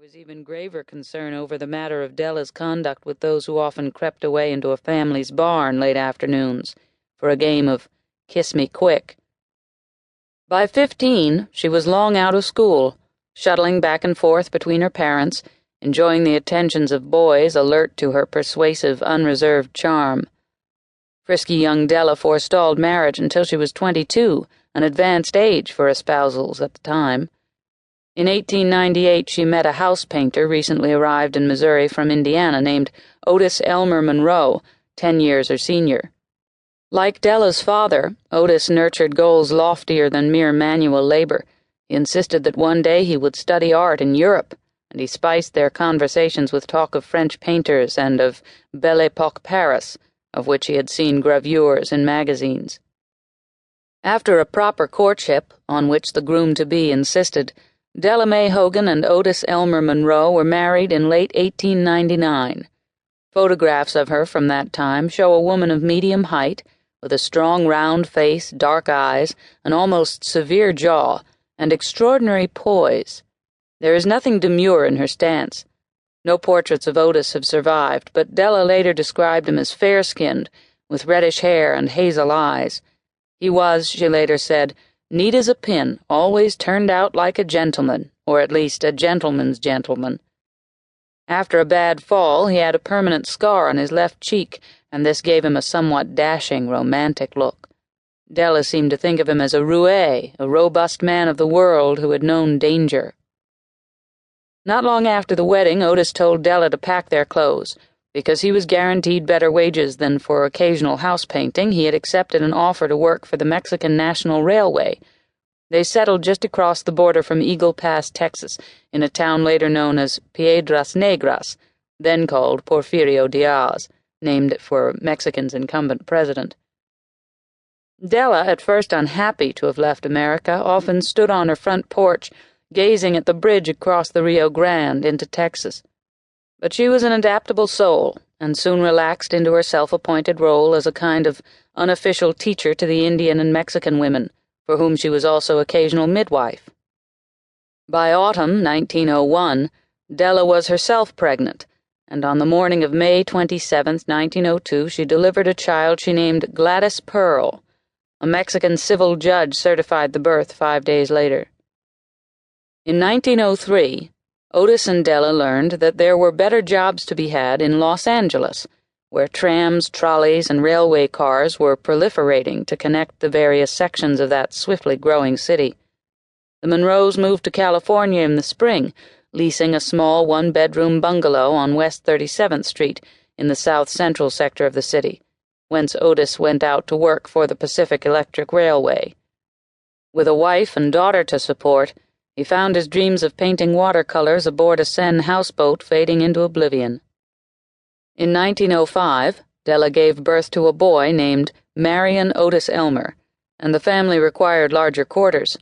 There was even graver concern over the matter of Della's conduct with those who often crept away into a family's barn late afternoons for a game of Kiss Me Quick. By 15, she was long out of school, shuttling back and forth between her parents, enjoying the attentions of boys alert to her persuasive, unreserved charm. Frisky young Della forestalled marriage until she was 22, an advanced age for espousals at the time. In 1898, she met a house painter recently arrived in Missouri from Indiana named Otis Elmer Monroe, 10 years her senior. Like Della's father, Otis nurtured goals loftier than mere manual labor. He insisted that one day he would study art in Europe, and he spiced their conversations with talk of French painters and of Belle Époque Paris, of which he had seen gravures in magazines. After a proper courtship, on which the groom-to-be insisted, Della Mae Hogan and Otis Elmer Monroe were married in late 1899. Photographs of her from that time show a woman of medium height, with a strong round face, dark eyes, an almost severe jaw, and extraordinary poise. There is nothing demure in her stance. No portraits of Otis have survived, but Della later described him as fair-skinned, with reddish hair and hazel eyes. He was, she later said, neat as a pin, always turned out like a gentleman, or at least a gentleman's gentleman. After a bad fall, he had a permanent scar on his left cheek, and this gave him a somewhat dashing, romantic look. Della seemed to think of him as a roué, a robust man of the world who had known danger. Not long after the wedding, Otis told Della to pack their clothes. Because he was guaranteed better wages than for occasional house painting, he had accepted an offer to work for the Mexican National Railway. They settled just across the border from Eagle Pass, Texas, in a town later known as Piedras Negras, then called Porfirio Diaz, named for Mexican's incumbent president. Della, at first unhappy to have left America, often stood on her front porch, gazing at the bridge across the Rio Grande into Texas. But she was an adaptable soul, and soon relaxed into her self-appointed role as a kind of unofficial teacher to the Indian and Mexican women, for whom she was also occasional midwife. By autumn 1901, Della was herself pregnant, and on the morning of May 27, 1902, she delivered a child she named Gladys Pearl. A Mexican civil judge certified the birth 5 days later. In 1903, Otis and Della learned that there were better jobs to be had in Los Angeles, where trams, trolleys, and railway cars were proliferating to connect the various sections of that swiftly growing city. The Monroes moved to California in the spring, leasing a small one-bedroom bungalow on West 37th Street in the south-central sector of the city, whence Otis went out to work for the Pacific Electric Railway. With a wife and daughter to support, he found his dreams of painting watercolors aboard a Seine houseboat fading into oblivion. In 1905, Della gave birth to a boy named Marion Otis Elmer, and the family required larger quarters.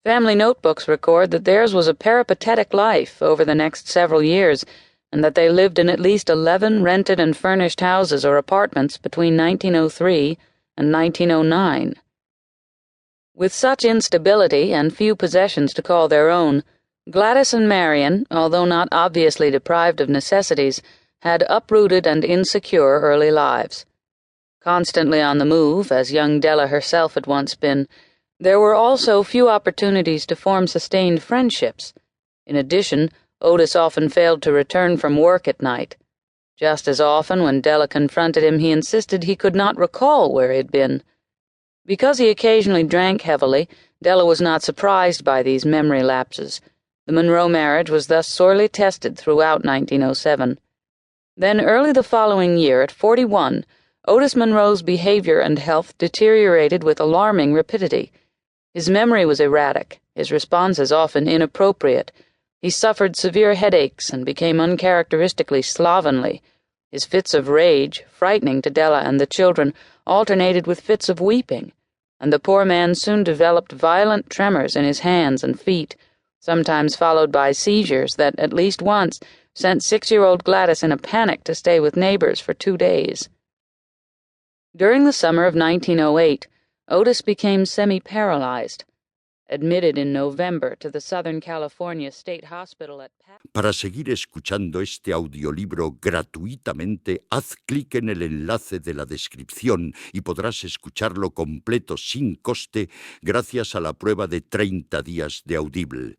Family notebooks record that theirs was a peripatetic life over the next several years, and that they lived in at least 11 rented and furnished houses or apartments between 1903 and 1909. With such instability and few possessions to call their own, Gladys and Marion, although not obviously deprived of necessities, had uprooted and insecure early lives. Constantly on the move, as young Della herself had once been, there were also few opportunities to form sustained friendships. In addition, Otis often failed to return from work at night. Just as often, when Della confronted him, he insisted he could not recall where he had been. Because he occasionally drank heavily, Della was not surprised by these memory lapses. The Monroe marriage was thus sorely tested throughout 1907. Then, early the following year, at 41, Otis Monroe's behavior and health deteriorated with alarming rapidity. His memory was erratic, his responses often inappropriate. He suffered severe headaches and became uncharacteristically slovenly. His fits of rage, frightening to Della and the children, alternated with fits of weeping, and the poor man soon developed violent tremors in his hands and feet, sometimes followed by seizures that, at least once, sent 6-year-old Gladys in a panic to stay with neighbors for 2 days. During the summer of 1908, Otis became semi-paralyzed. admitted in November to the Southern California State Hospital at Para seguir escuchando este audiolibro gratuitamente, haz clic en el enlace de la descripción y podrás escucharlo completo sin coste gracias a la prueba de 30 días de Audible.